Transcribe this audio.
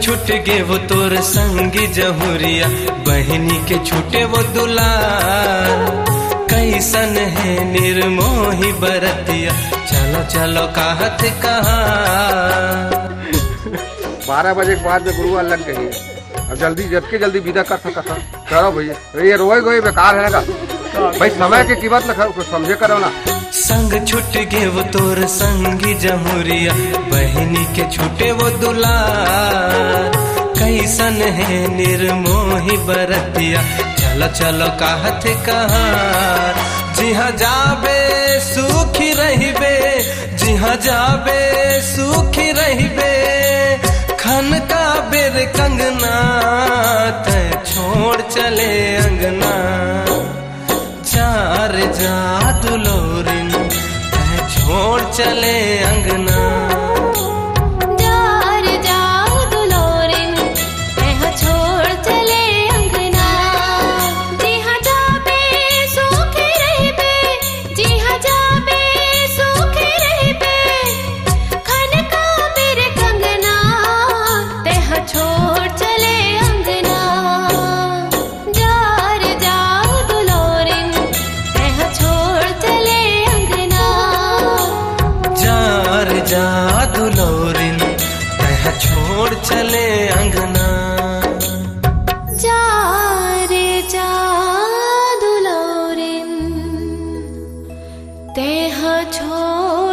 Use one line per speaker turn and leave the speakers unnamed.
छूट गे वो तोर संगी जहुरिया, बहनी के छूटे वो दुलार। कैसन है निर्मोही बरतिया, चलो चलो कहत कहा।
12 बजे के बाद में गुरुआ लग गई है। अब जल्दी जल्दी विदा कर सकता। चलो भैया, ये रोए गोए बेकार है ना भाई, समय की कीमत ना समझे करो ना।
संग छूट गे वो तोर संगी जमुरिया, बहनी के छूटे वो दुलार। कैसन है निर्मोही बरतिया, चलो चलो कहत कहार। जिहाँ जाबे सुखी रहिबे, जिहाँ जाबे सुखी रहिबे। खन का बेर कंगना, तय छोड़ चले अंगना। चार जादू लोरिन, तय छोड़ चले अंगना। जादू लोरिन, तह छोड़ चले अंगना।
जा रे जादू लोरिन, तह छोड़